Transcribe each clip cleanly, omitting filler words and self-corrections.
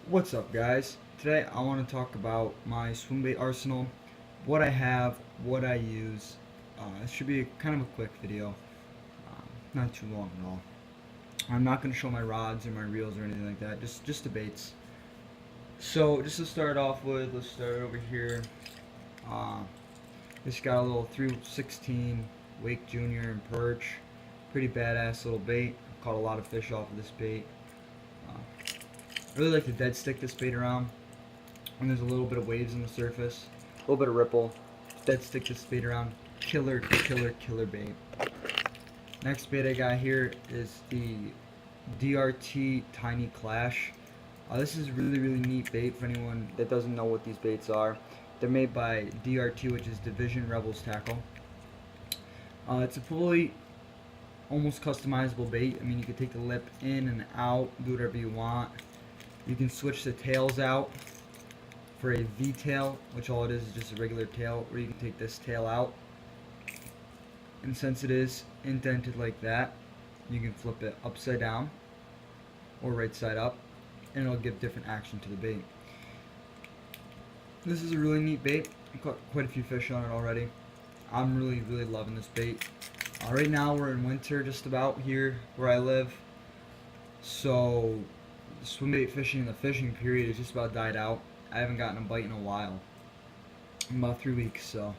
What's up, guys? Today I want to talk about my Swimbait arsenal, what I have, what I use. It should be kind of a quick video, not too long at all. I'm not going to show my rods or my reels or anything like that, just the baits. So just to start off with, let's start over here. Uh, this got a little 316 Wake Junior and perch, pretty badass little bait. I've caught a lot of fish off of this bait. Uh, I really like to dead stick this bait around. And there's a little bit of waves on the surface, a little bit of ripple. Dead stick this bait around. Killer, killer, killer bait. Next bait I got here is the DRT Tiny Clash. This is really, really neat bait for anyone that doesn't know what these baits are. They're made by DRT, which is Division Rebels Tackle. It's a fully almost customizable bait. I mean, you can take the lip in and out, do whatever you want. You can switch the tails out for a V-tail, which all it is just a regular tail, where you can take this tail out, and since it is indented like that, you can flip it upside down or right side up, and it'll give different action to the bait. This is a really neat bait. I caught quite a few fish on it already. I'm really, really loving this bait. Right now we're in winter just about here where I live, so the swim bait fishing in the fishing period has just about died out. I haven't gotten a bite in a while, in about 3 weeks, so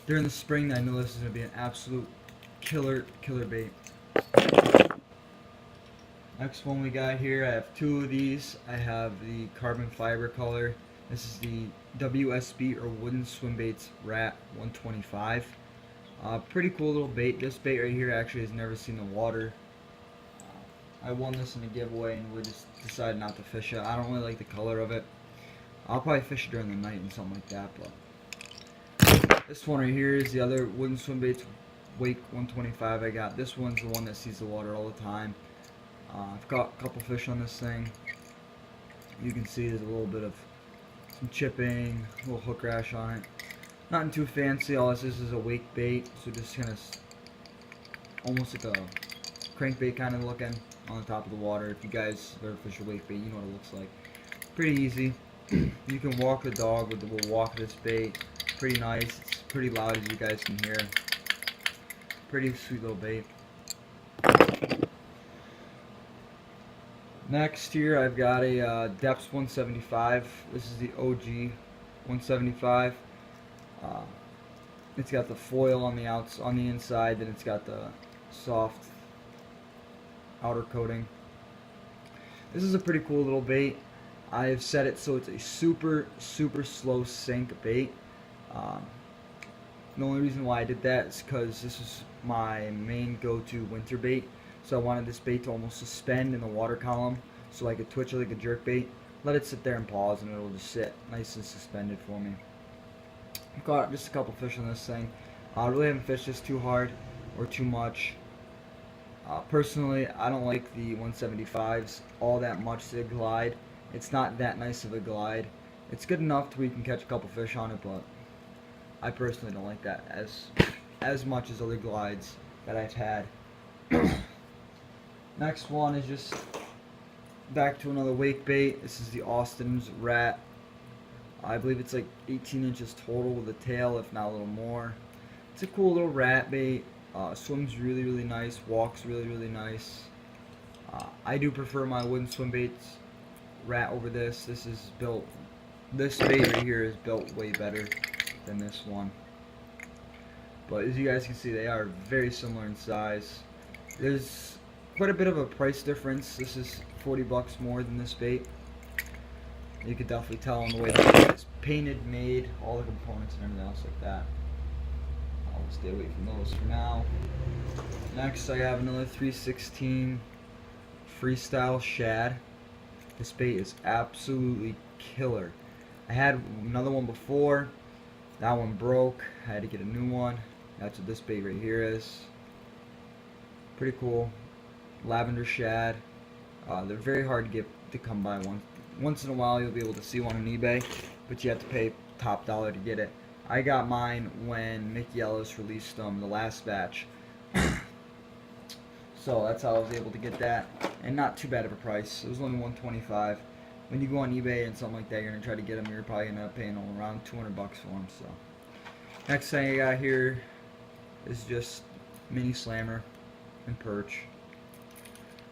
during the spring I know this is going to be an absolute killer bait. Next one we got here, I have two of these. I have the carbon fiber color. This is the WSB or Wooden Swim Baits Rat 125. Pretty cool little bait. This bait right here actually has never seen the water. I won this in a giveaway and we just decided not to fish it. I don't really like the color of it. I'll probably fish it during the night and something like that, but this one right here is the other Wooden Swim Baits Wake 125 I got. This one's the one that sees the water all the time. I've got a couple fish on this thing. You can see there's a little bit of some chipping, a little hook rash on it. Nothing too fancy. All this is a wake bait, so just kind of almost like a crankbait kind of looking on the top of the water. If you guys ever fish a wake bait, you know what it looks like. Pretty easy. You can walk the dog with the walk of this bait. Pretty nice. It's pretty loud, as you guys can hear. Pretty sweet little bait. Next here I've got a Depths 175. This is the OG 175. It's got the foil on the inside, then it's got the soft outer coating. This is a pretty cool little bait. I have set it so it's a super slow sink bait. The only reason why I did that is because this is my main go-to winter bait. So I wanted this bait to almost suspend in the water column so I could twitch it like a jerk bait. Let it sit there and pause and it'll just sit nice and suspended for me. I've caught just a couple fish on this thing. I really haven't fished this too hard or too much. Personally, I don't like the 175s all that much to glide. It's not that nice of a glide. It's good enough to where you can catch a couple fish on it, but I personally don't like that as much as other glides that I've had. Next one is just back to another wake bait. This is the Austin's Rat. I believe it's like 18 inches total with a tail, if not a little more. It's a cool little rat bait. Swims really nice, walks really nice. I do prefer my Wooden Swim Baits Rat over this. This bait right here is built way better than this one. But as you guys can see, they are very similar in size. There's quite a bit of a price difference. This is 40 bucks more than this bait. You could definitely tell on the way it's painted, made, all the components and everything else like that. I'll stay away from those for now. Next I have another 316 Freestyle Shad. This bait is absolutely killer. I had another one before. That one broke. I had to get a new one. That's what this bait right here is. Pretty cool. Lavender shad. They're very hard to come by. Once in a while you'll be able to see one on eBay, but you have to pay top dollar to get it. I got mine when Mickey Ellis released them, the last batch. So that's how I was able to get that, and not too bad of a price. It was only $125. when you go on eBay and something like that, you're gonna try to get them. You're probably gonna end up paying around 200 bucks for them. So next thing I got here is just mini slammer and perch.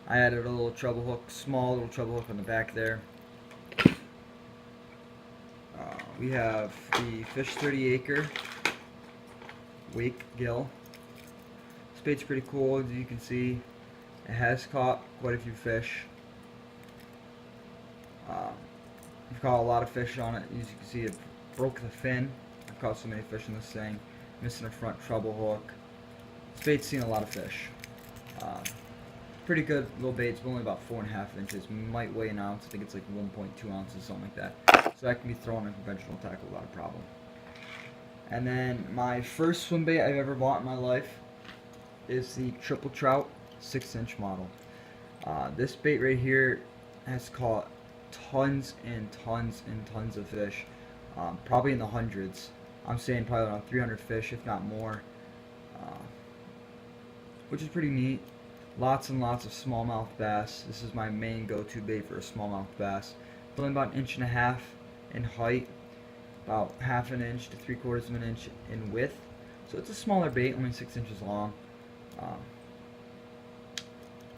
I added a little treble hook, small little treble hook on the back there. We have the Fish 30 Acre Wake Gill. This bait's pretty cool, as you can see. It has caught quite a few fish. I've caught a lot of fish on it. As you can see, it broke the fin. I've caught so many fish in this thing. Missing a front treble hook. This bait's seen a lot of fish. Pretty good little bait. It's only about 4.5 inches. Might weigh an ounce. I think it's like 1.2 ounces, something like that. So that can be thrown in conventional tackle without a problem. And then my first swim bait I've ever bought in my life is the Triple Trout 6-inch model. This bait right here has caught tons and tons and tons of fish, probably in the hundreds. I'm saying probably around 300 fish, if not more, which is pretty neat. Lots and lots of smallmouth bass. This is my main go-to bait for a smallmouth bass. It's only about 1.5 inches in height, about 1/2 inch to 3/4 of an inch in width. So it's a smaller bait, only 6 inches long.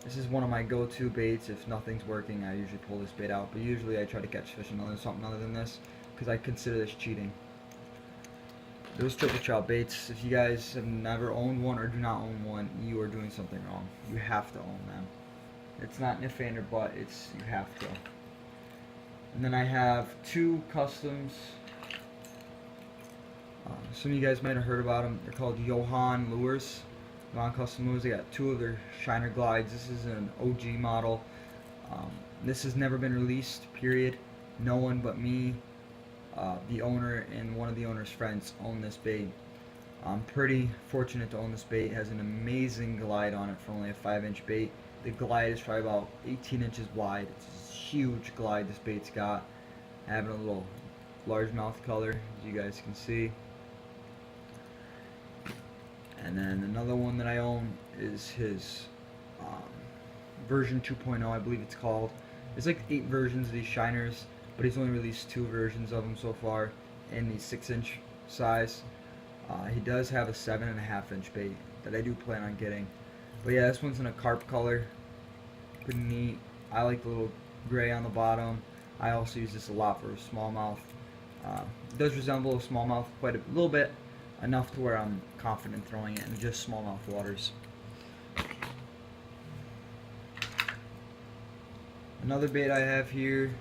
This is one of my go-to baits. If nothing's working, I usually pull this bait out. But usually I try to catch fish in something other than this, because I consider this cheating. Those Triple Trout baits, if you guys have never owned one or do not own one, you are doing something wrong. You have to own them. It's not an if and or but, it's you have to. And then I have two customs. Some of you guys might have heard about them. They're called Johan Lures. Johan Custom Lures. They got two of their Shiner Glides. This is an OG model. This has never been released, period. No one but me, the owner, and one of the owner's friends own this bait. I'm pretty fortunate to own this bait. It has an amazing glide on it for only a 5-inch bait. The glide is probably about 18 inches wide. It's a huge glide this bait's got. Having a little largemouth color, as you guys can see. And then another one that I own is his version 2.0, I believe it's called. There's like 8 versions of these shiners, but he's only released 2 versions of them so far in the 6-inch size. He does have a 7.5-inch bait that I do plan on getting. But yeah, this one's in a carp color. Pretty neat. I like the little gray on the bottom. I also use this a lot for smallmouth. It does resemble a smallmouth quite a little bit, enough to where I'm confident throwing it in just smallmouth waters. Another bait I have here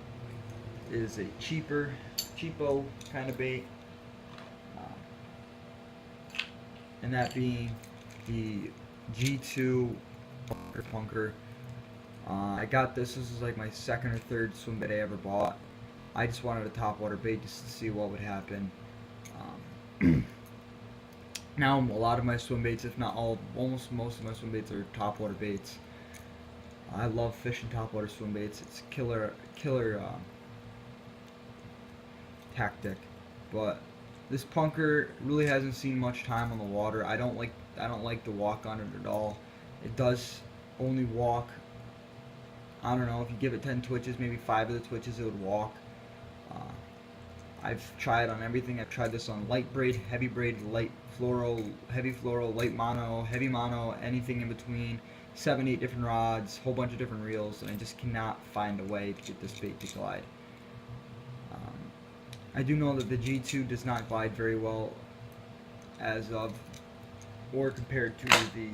is a cheapo kind of bait, and that being the G2 punker. I got this is like my second or third swim bait I ever bought. I just wanted a topwater bait just to see what would happen. Now a lot of my swim baits, if not all, almost most of my swim baits are topwater baits. I love fishing topwater swim baits. It's killer tactic. But this punker really hasn't seen much time on the water. I don't like to walk on it at all. It does only walk, I don't know, if you give it 10 twitches, maybe 5 of the twitches it would walk. I've tried on everything. I've tried this on light braid, heavy braid, light fluoro, heavy fluoro, light mono, heavy mono, anything in between, 7, 8 different rods, whole bunch of different reels, and I just cannot find a way to get this bait to glide. I do know that the G2 does not glide very well as of, or compared to the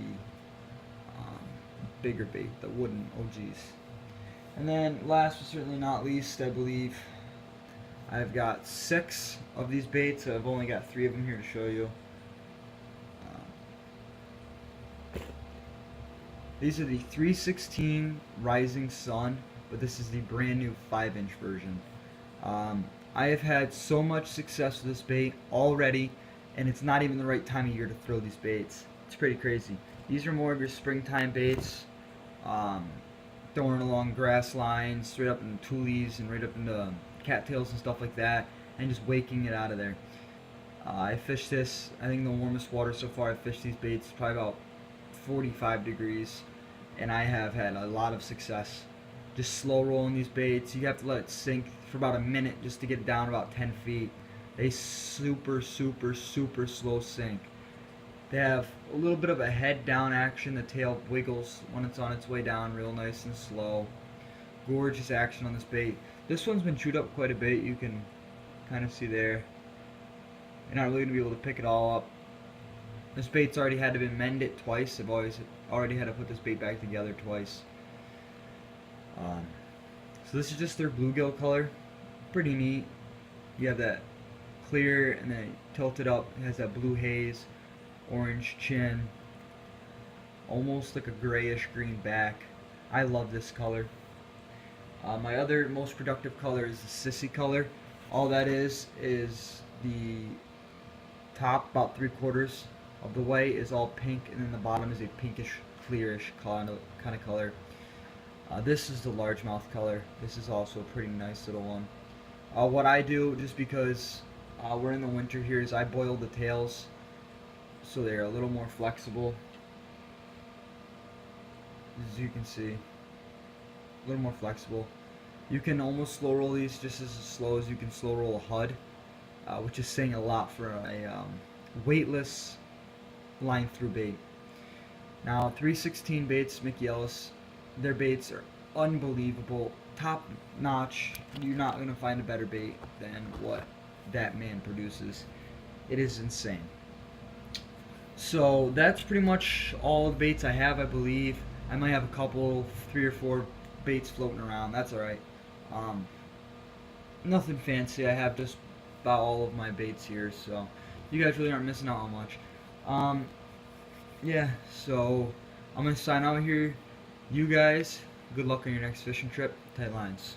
bigger bait, the wooden OGs. And then last but certainly not least, I believe I've got 6 of these baits. I've only got 3 of them here to show you. These are the 316 Rising Sun, but this is the brand new 5-inch version. I have had so much success with this bait already, and it's not even the right time of year to throw these baits. It's pretty crazy. These are more of your springtime baits, throwing along grass lines, straight up into tules and right up into cattails and stuff like that, and just waking it out of there. I fished this, I think the warmest water so far I've fished these baits is probably about 45 degrees, and I have had a lot of success just slow rolling these baits. You have to let it sink for about a minute just to get down about 10 feet. They super slow sink. They have a little bit of a head down action. The tail wiggles when it's on its way down real nice and slow. Gorgeous action on this bait. This one's been chewed up quite a bit. You can kind of see there. You're not really going to be able to pick it all up. This bait's already had to be mended twice. I've already had to put this bait back together twice. So this is just their bluegill color. Pretty neat. You have that clear and then tilted up. It has that blue haze, orange chin, almost like a grayish green back. I love this color. My other most productive color is the sissy color. All that is the top about 3/4 of the way is all pink, and then the bottom is a pinkish clearish kind of color. This is the largemouth color. This is also a pretty nice little one. What I do, just because we're in the winter here, is I boil the tails so they're a little more flexible. As you can see, a little more flexible. You can almost slow roll these just as slow as you can slow roll a HUD, which is saying a lot for a weightless line through bait. Now 316 baits, Mickey Ellis, their baits are unbelievable, top notch. You're not going to find a better bait than what that man produces. It is insane. So that's pretty much all the baits I have, I believe. I might have a couple, 3 or 4 baits floating around. That's alright. Nothing fancy. I have just about all of my baits here, so you guys really aren't missing out on much. Yeah, so I'm going to sign out here. You guys, good luck on your next fishing trip. Tight lines.